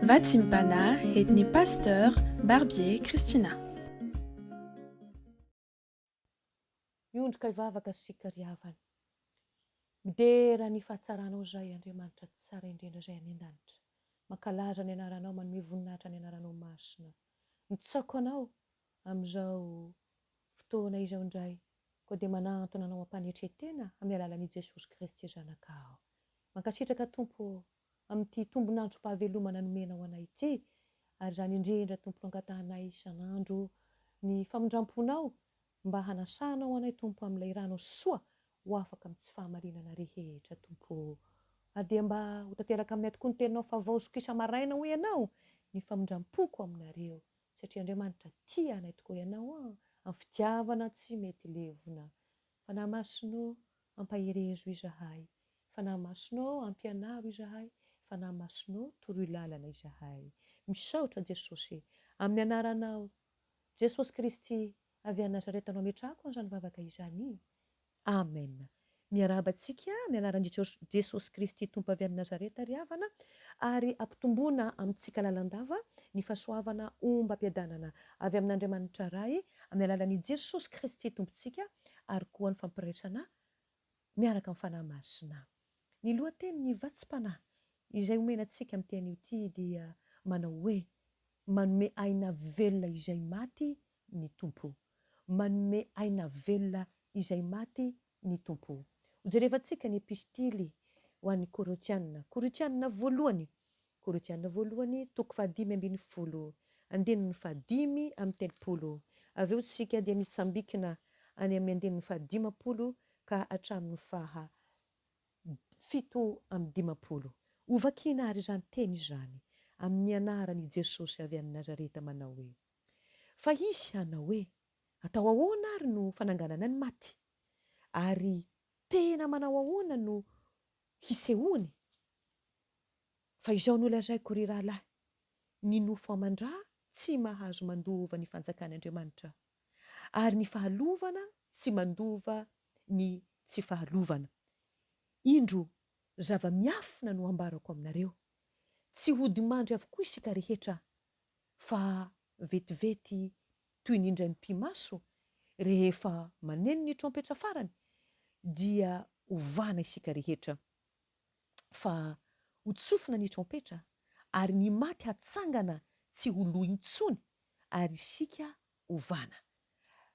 Vatimpana etni pasteur Barbier Kristina. Miondrika hivavaka sika ry havana. Midera ny fahatsaranao izay Andriamanitra tsara indrindra izay any an-danitra. Mankalaza ny anaranao, manome voninahitra ny anaranao masina. Mitsaoko anao amin'izao fotoana izao indray. Koa dia manantona anao ampanetretena amin'ny alalan'i Jesosy Kristy zanakao. Mankasitraka Tompo amin'ity tombon'androm-pahavelomana nomenao anay ity, ary izany indrindra Tompo angatahanay isan'andro ny famondram-ponao mba hanasanao anay Tompo amin'ilay ranao soa ho afaka amin'ny tsy fahamarinana rehetra Tompo. Ary dia mba ho tanteraka aminay tokoa ny teninao fa vaozoka isa-maraina ho ianao ny famondram-poko aminareo, satria Andriamanitra tia anay tokoa ianao amin'ny fitiavana tsy mety levona. Fanahy masonao ampaherezo izahay, fanahy masonao ampianaro izahay, fanahy masonao toroy lalana izahay. Misaotra Jesosy amin'ny anaranao Jesosy Kristy avy any Nazareta no ametrahako an'izany vavaka izany. Amen. Miarabantsika amin'ny anaran'i Jesosy Kristy Tompo avy any Nazareta ry havana, ary ampitomboana amintsika lalandava ny fahasoavana ombam-piadanana avy amin'Andriamanitra Ray amin'ny alalan'i Jesosy Kristy Tompontsika, ary koa ny fampiraisana miaraka amin'ny fanahy masina. Ny lohateny vatsim-panahy izay omenantsika amin'ny teny ity dia manao hoe manome aina velona izay maty ny Tompo. Manome aina velona izay maty ny Tompo. Hojerevantsika ny epistily ho an'ny Korintianina voalohany. Korintianina voalohany toko 5:10, andinin'ny 5 amin'ny 30. Avy eo tsika dia mitsambikina any amin'ny andinin'ny 15 ka hatramin'ny 7:50. Hovakiana ary izany teny izany amin'ny anaran'i Jesosy avy any Nazareta manao hoe: fa izy hanao hoe atao ahoana ary no fananganana ny maty, ary tena manao ahoana no hisehoany? Fa izao no lazaiko ry rahalahy, ny nofo amandrà tsy mahazo mandova ny fanjakan'Andriamanitra, ary ny fahalovana tsy mandova ny tsy fahalovana. Indro zava-miafina no ambarako aminareo, tsy hody-mandry avokoa isika rehetra, fa vetivety toy ny indray mpimaso rehefa maneno ny trompetra farany, dia ovana isika rehetra. Fa ho tsofina ny trompetra, ary ny maty hatsangana tsy ho lo intsony, ary isika ovana.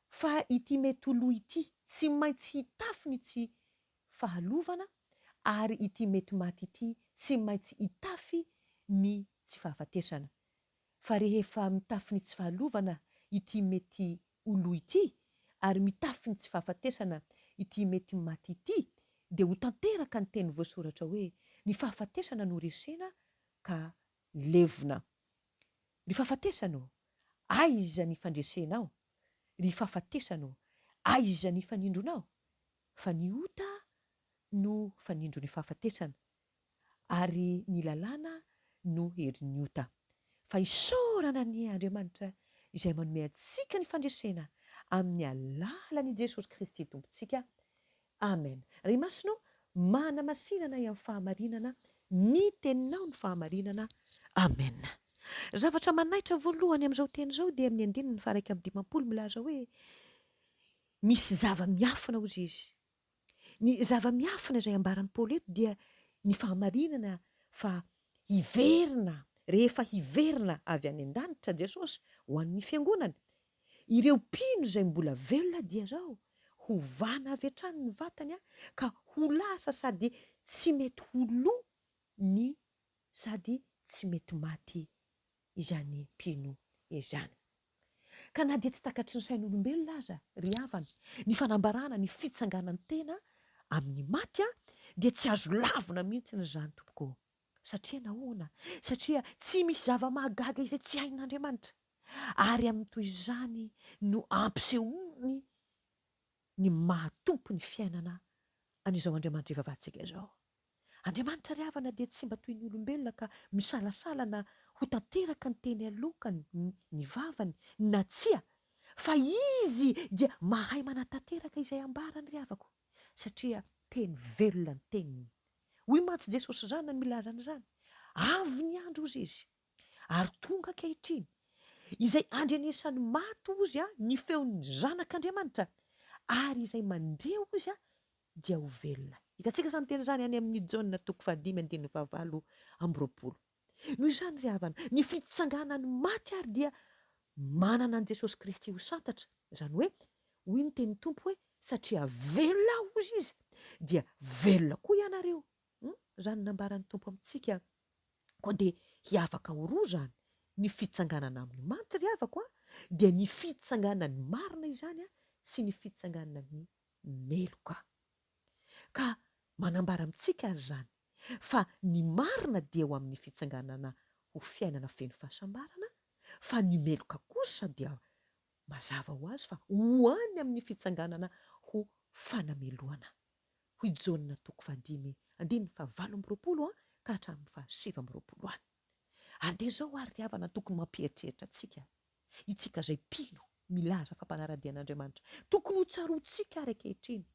Fa ity mety ho lo ity tsy maintsy hitafy ny tsy fahalovana, ary ity mety maty ity tsy maintsy hitafy ny tsy fahafatesana. Fa rehefa mitafy ny tsy fahalovana ity mety ho lo ity, ary mitafy ny tsy fahafatesana ity mety maty ity, dia ho tanteraka ny teny voasoratra hoe ny fahafatesana no resena ka levona. Ry fahafatesanao, aiza ny fandresenao? Ry fahafatesanao, aiza ny fanindronao? Fa ny ota no fanindro ny fahafatesana, ary ny lalàna no hery ny ota. Fa isaorana ny Andriamanitra izay manome antsika ny fandresena amin'ny alalan'i Jesosy Kristy Tompontsika. Amen. Ry masonao, mana masinana amin'ny fahamarinana, ny teninao ny fahamarinana. Amen. Zavatra manaitra voalohany amin'izao teny izao dia amin'ny andininy 1:50 milaza hoe misy zava-miafina hozy izy. Ny zava-miafina izay ambaran'i Paoly eto dia ny fahamarinana fa hiverina, rehefa hiverina avy any an-danitra Jesosy ho an'ny fiangonana, ireo mpino izay mbola velona dia zao hovana avy hatrany ny vatany, ka ho lasa sady tsy mety ho lo ny sady tsy mety maty izany mpino izany. Ka na dia tsy takatry ny sain'olombelona aza ry havana, ny fanambarana ny fitsanganan'ny tena amin'ny maty dia tsy azo lavina mihitsy n'izany tompoko. Satria nahoana? Satria tsy misy zava-mahagaga izay tsy hain'Andriamanitra, ary amin'ny toy izany no ampisehoany ny mahatompo ny fiainana an'izao Andriamanitra ivavahantsika izao. Andriamanitra ry havana dia tsy mba toy ny olombelona ka misalasala na ho tanteraka ny teny alokany ny vavany na tsia, fa izy dia mahay manatanteraka izay ambarany ry havako, satria teny velona ny teniny. Hoy mantsy Jesosy zany no milaza an'izany. Avy ny andro hozy izy ary tonga ankehitriny izay andrenesany maty ozy ny feon'ny zanak'Andriamanitra ary izay mandreo ozy dia ho velona. Hitantsika zany tena zany any amin'ny Jaona 5:19 amby 20. Noho izany ry havana, ny fitsanganany maty ary dia manana an' Jesosy Kristy ho santatra. Zany hoe, hoy ny tenin'ny Tompo hoe satria velona ozy izy dia velona koa ianareo. Zany nambaran'ny Tompo amintsika koa dia hiavaka ho roa zany. Ny fitsanganana amin'ny maty ry havako dia ny fitsanganan'ny marina izany sy ny fitsanganan'ny meloka. Ka manambara amintsika ary zany fa ny marina dia ho amin'ny fitsanganana ho fiainana feno fahasambarana, fa ny meloka kosa dia mazava ho azy fa ho any amin'ny fitsanganana ho fanameloana. Hoy Jaona 5:7-20 ka hatramin'ny 7:20 any. Ary dia zao ary ry havana tokony mampieritreritra antsika. Itsika izay mpino milaza fampanaradian'Andriamanitra. Tokony ho tsaroantsika ary ankehitriny.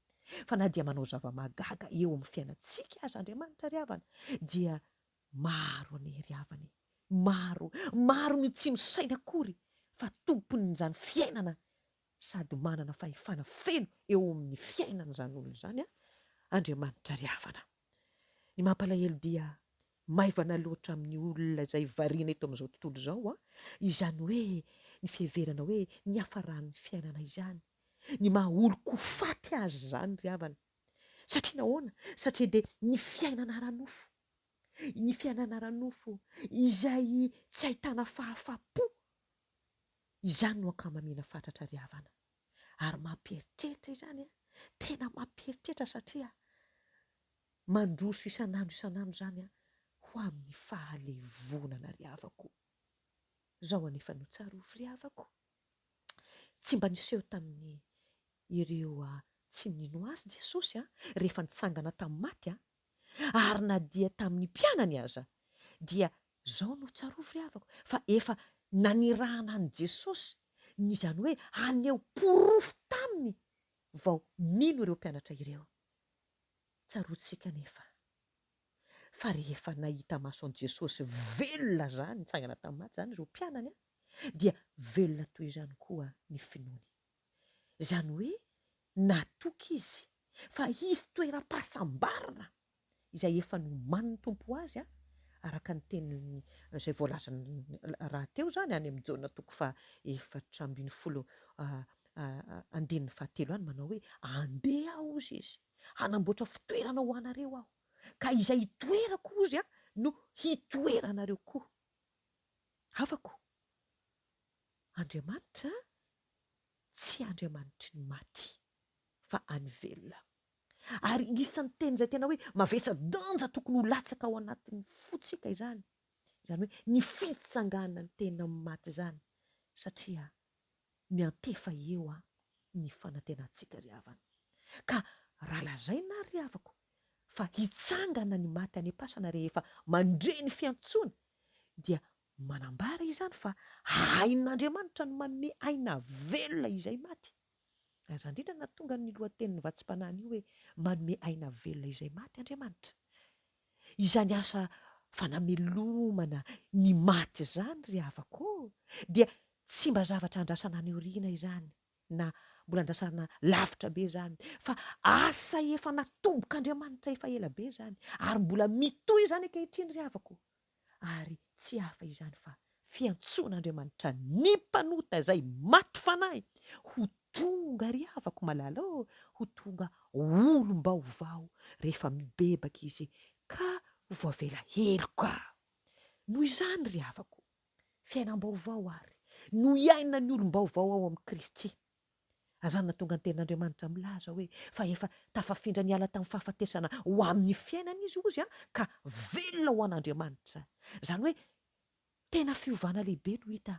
Fa na dia manao zava-magaga eo amin'ny fiainantsika azy Andriamanitra ry havana, dia maro anie ry havana. Maro ny tsy misaina akory fa tompon'izany fiainana sady manana fahefana feno eo amin'ny fiainan'izany olona izany Andriamanitra ry havana. Ny mampalahelo dia maivana loatra amin'ny olona izay variana eto amin'izao tontolo izao izany hoe ny fiheverana hoe ny hafaran'ny fiainana izany, ny maha olon-kofaty azy zany ry havana. Satria nahoana? Satria dia ny fiainana ara-nofo, ny fiainana ara-nofo izay tsy ahitana fahafapo, izany no ankamaminana fatratra ry havana. Ary mampieritreritra izany tena mampieritreritra satria mandroso isan'andro zany ho amin'ny fahalevonana ry havako. Zao anefa no tsarovy ry havako. Tsy mba niseho tamin'ny ireo tsy nino azy Jesosy rehefa nitsangana tamin'ny maty ary na dia tamin'ny mpianany aza, dia zao no tsarovy ry havako fa efa nanirahana an' Jesosy izany hoe haneho porofo taminy vao nino ireo mpianatra ireo. Tsaroantsika nefa fa rehefa nahita maso an' Jesosy velona zany nitsangana tamin'ny maty zany ireo mpianany dia velona toy izany koa ny finoany. Izany hoe natoky izy fa hisy toeram-pahasambarana izay efa noman'ny Tompo azy araka ny teniny izay voalaza raha teo zany any amin'ny Jaona 4:10 any manao hoe andeha aho ozy izy hanamboatra fitoerana ho anareo aho, ka izay hitoerako ozy no hitoeranareo koa. Havako Andriamanitra tsy Andriamanitry ny maty fa any velona. Ary isan'ny teny izay tena hoe mavesa-danja tokony ho latsaka ao anatin'ny fotsika izany. Izany hoe ny fitsanganana tena maty izany satria ny antefa eo ny fanantenantsika ry havana. Ka raha lazaina ry havako fa hitsangana ny maty any am-pasana rehefa mandre ny fiantsoana dia manambara izany fa ain'Andriamanitra no manome aina velona izay maty. Aza indrindra na tonga ny lohatenin'ny vatsim-panahy io hoe manome aina velona izay maty Andriamanitra. Izany asa fanamelomana ny maty izany ry havako dia tsy mba zavatra andrasana any aoriana izany na mbola andrasana lavitra be izany, fa asa efa natombok'Andriamanitra efa ela be izany ary mbola mitohy izany ankehitriny ry havako. Ary tsy hafa izany fa fiantsoan'Andriamanitra ny mpanota izay maty fanahy ho tonga ry havako malala ho tonga olom-baovao rehefa mibebaka izy ka voavela heloka. Noho izany ry havako, fiainam-baovao ary no iaina ny olom-baovao ao amin'ny Kristy. Azany na tonga ny tenin'Andriamanitra milaza hoe fa efa tafafindra niala tamin'ny fahafatesana ho amin'ny fiainana izy ozy ka velona ho an'Andriamanitra. Izany hoe tena fiovana lehibe no hita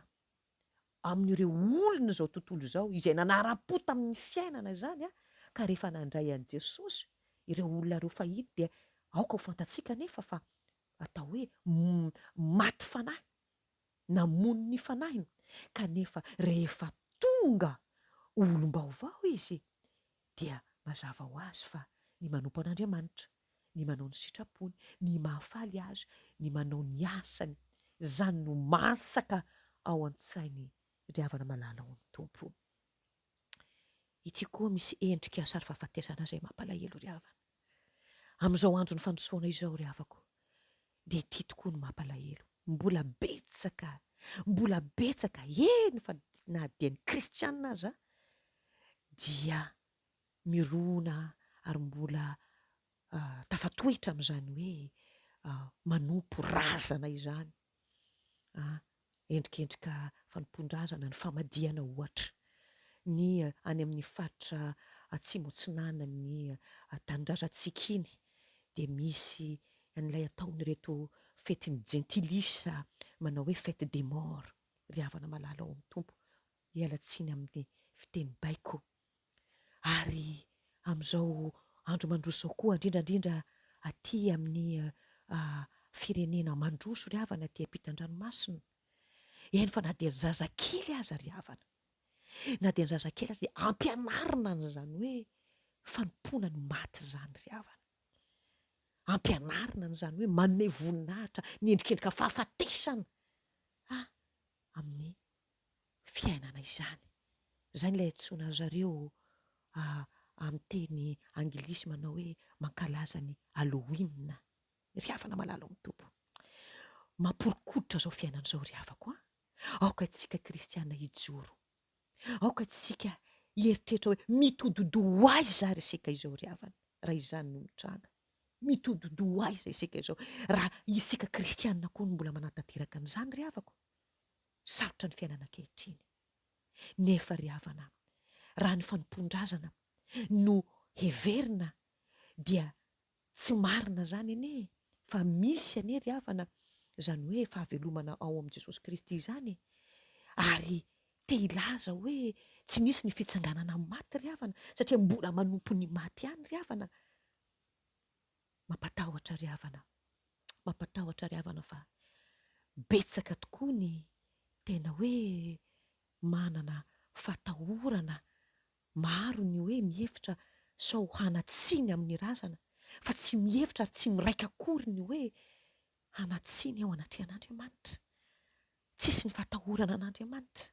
amin'ireo olona izao tontolo izao izay nanara-po tamin'ny fiainana izany ka rehefa nandray an'i Jesosy ireo olona ireo fahiny dia aoka ho fantatsika nefa fa atao hoe maty fanahy, namono ny fanahiny, kanefa rehefa tonga olom-baovao izy dia mazava ho azy fa ny manompo an'Andriamanitra, ny manao ny sitrapony, ny mahafaly azy, ny manao ny asany Zany no masaka ao an-tsainy ry havana malala ao amin'ny tompo. Ity koa misy endrika sary fahafatesana izay mampalahelo ry havana. Amin'izao andro ny fandrosoana izao ry havako, dia ity tokoa no mampalahelo. Mbola betsaka eny fa na dia ny kristianina aza dia mirona ary mbola tafatoetra amin'izany hoe manompo razana izany. Endrikendrika fanompon-drazana, ny famadihana ohatra. Ny any amin'ny faritra atsimo atsinanan'ny tanin-drazantsika iny dia misy an'ilay ataon'ireto fetin'ny jentilisa manao hoe fête des morts. Ry havana malala ao amin'ny tompo, hiala tsiny amin'ny fiteny baiko. Ary amin'izao andro mandroso izao koa, indrindrandrindra aty amin'ny firenena mandroso ry havana aty ampitan-dranomasina. Eny fa na dia ny zazakely aza ry havana. Na dia ny zazakely aza dia ampianarina an'izany hoe fanompoana ny maty izany ry havana. Ampianarina an'izany hoe manome voninahitra ny endrikendrika fahafatesana amin'ny fiainana izany. Izany ilay antsoina zareo amin'ny teny anglisy manao hoe mankalaza ny Halloween. Ry havana malala ao amin'ny tompo. Mamporokoditra izao fiainana izao ry havako. Aoka antsika kristiana hijoro. Aoka antsika hieritreritra hoe mitododo ho aiza ary isika izao ry havana, raha izany no mitranga. Mitododo ho aiza isika izao raha isika kristianina koa no mbola manatanteraka an'izany ry havako. Sarotra ny fiainana ankehitriny. Nefa ry havana, raha ny fanompon-drazana no heverina dia tsy marina zany anie, fa misy anie ry havana izany hoe fahavelomana ao amin'i Jesosy Kristy izany. Ary te hilaza hoe tsy nisy ny fitsanganana amin'ny maty ry havana, satria mbola manompo ny maty ihany ry havana. Mampatahotra ry havana fa betsaka tokoa ny tena hoe manana fatahorana, maro ny hoe mihevitra sao hanatsiny amin'ny razana, fa tsy mihevitra ary tsy miraika akory ny hoe hanatsiny ao anatrehan'Andriamanitra. Tsisy ny fatahorana an'Andriamanitra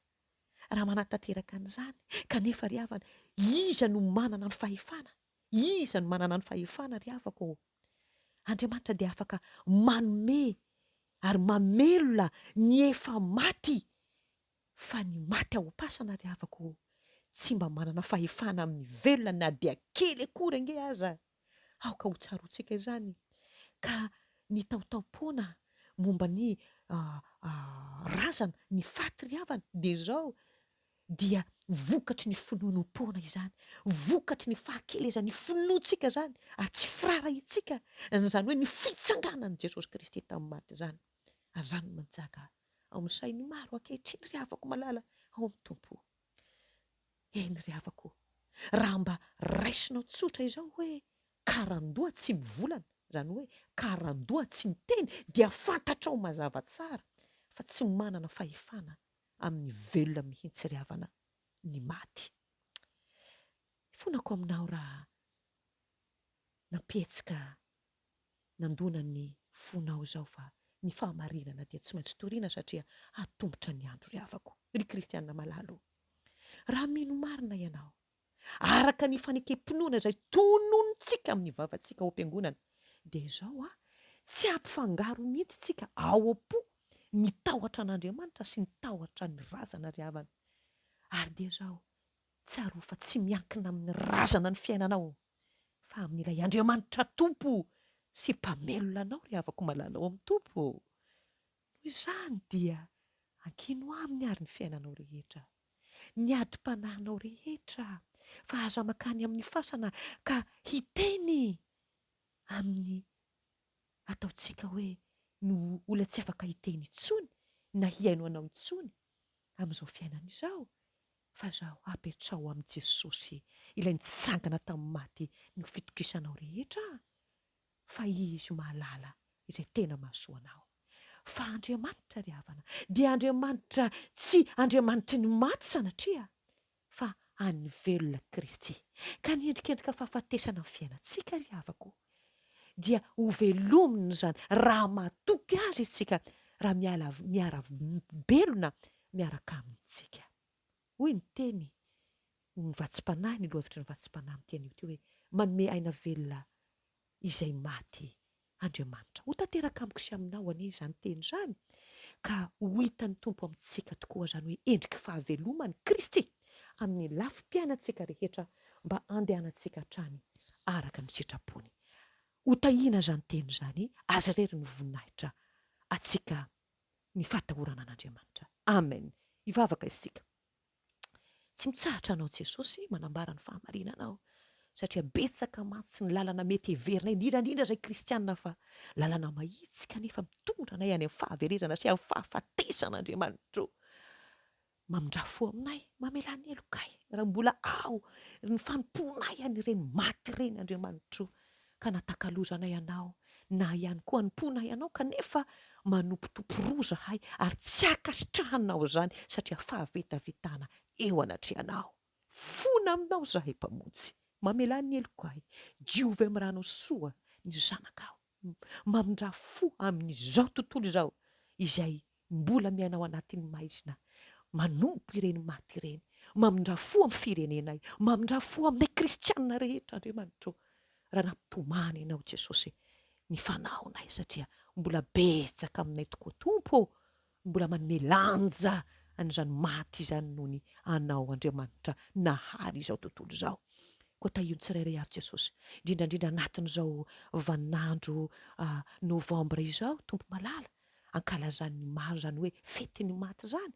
raha manatanteraka an'izany. Kanefa ry havana, iza no manana ny fahefana? Iza no manana ny fahefana ry havako? Andriamanitra dia afaka manome ary mamelona ny efa maty, fa ny maty ahopasana ry havako tsy mba manana fahefana amin'ny velona na dia kely akory ange aza. Aoka ho tsaroantsika izany. Ka ny tautaom-poana momba ny razana, ny faty ry havana dia izao, dia vokatry ny finonom-poana izany, vokatry ny fahakelezana, ny finoantsika izany, ary tsy firarahintsika, izany hoe ny fitsanganan'i Jesosy Kristy tamin'ny maty izany. Ary izany no manjaka ao amin'ny sain'ny maro ankehitriny ry havako malala ao amin'ny tompo. Eny ry havako, raha mba raisinao tsotra izao hoe karandoha tsy mivolana, izany hoe karandoha tsy miteny, dia fantatrao mazava tsara fa tsy manana fahefana amin'ny velona mihitsy ry havana ny maty. Fonako aminao raha nampihetsika nandona ny fonao izao fa ny fahamarinana dia tsy maintsy toriana satria hatombotra ny andro ry havako. Ry kristianina malalo, raha mino marina ianao, araka ny fanekem-pinoana izay tonontsika amin'ny vavantsika ao am-piangonana, dia izao tsy ampifangaro mihitsy tsika ao am-po ny tahotra an'Andriamanitra sy ny tahotra ny razana ry havana. Ary dia izao tsy aro fa tsy miankina amin'ny razana ny fiainanao, fa amin'ilay Andriamanitra tompo sy mpamelona anao ry havako malala ao amin'ny tompo. Noho izany dia ankino aminy ary ny fiainanao rehetra, ny adi-panahinao rehetra, fa aza makany amin'ny fasana ka hiteny amin'ny ataontsika hoe no olona tsy afaka hiteny intsony na hiaino anao intsony amin'izao fiainana izao, fa izao apetrao amin'i Jesosy ilay nitsangana tamin'ny maty ny fitokisanao rehetra, fa izy mahalala izay tena mahasoa anao. Fa Andriamanitra ry havana dia Andriamanitra tsy Andriamanitry ny maty sanatria, fa an'ny velona Kristy. Ka ny endrikendrika fahafatesana amin'ny fiainantsika ry havako dia ho velomina izany raha mahatoky azy isika, raha miara-belona miaraka amintsika. Hoy ny teny ny vatsim-panahy, ny lohahevitry ny vatsim-panahy amin'ny teny io ty hoe manome aina velona izay maty Andriamanitra. Ho tanteraka amiko sy aminao anie izany teny izany, ka ho hitan'ny tompo amintsika tokoa zany hoe endriky fahavelomany Kristy amin'ny lafim-piainantsika rehetra mba andehanantsika hatrany araka ny sitrapony. Ho tahiana zany teny zany, azy rery ny voninahitra atsika ny fahatahorana an'Andriamanitra. Amen. Hivavaka isika. Tsy mitsahatra anao Jesosy, manambara ny fahamarinanao, satria betsaka mantsy ny lalana mety heverinay, indrindra izay kristianina, fa lalana mahitsika nefa mitondra anay any amin'ny fahaverezana sy amin'ny fahafatesan'Andriamanitra. Mamindra-fo aminay, mamelany elokay, raha mbola ao ny fanomponay any ireny maty ireny Andriamanitra, ka natakalozanay anao, na ihany koa nomponay anao kanefa manompotompo roa zahay ary tsy akasitrahanao zany satria fahavetavetana eo anatrehanao. Fona aminao zahay mpamonjy, mamelany elokay, diovy amin'ny rano soa ny zanakao, mamindra-fo amin'izao tontolo izao izay mbola miainao anatin'ny maizina, manompo ireny maty ireny, mamindra-fo amin'ny firenenay, mamindra-fo aminay kristianina rehetra Andriamanitra. Raha nampomany ianao Jesosy ny fanaonay satria mbola betsaka aminay tokoa tompo, mbola manome lanja an'izany maty izany noho ny anao Andriamanitra nahary izao tontolo izao. Koa tahion'ny tsirairay avy Jesosy, indrindrandrindra anatin'izao vaninandro novambra izao, tompo malala, ankalazan'ny maro zany hoe fetin'ny maty zany,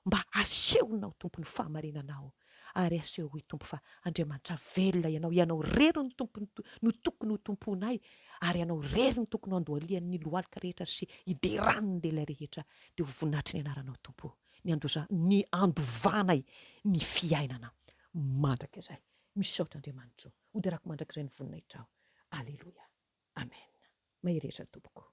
mba asehonao tompo ny fahamarinanao, ary aseho hoe tompo fa Andriamanitra velona ianao rery no tokony ho tomponay, ary ianao rery no tokony andohalian'ny lohalika rehetra sy iberan'ny lehilahy rehetra, dia ho voninahitry ny anaranao tompo, ny andovanay ny fiainana mandrakizay. Misaotra Andriamanitra, ho derako mandrakizay ny voninahitra ao. Aleloia. Amen. Mahery tompoko.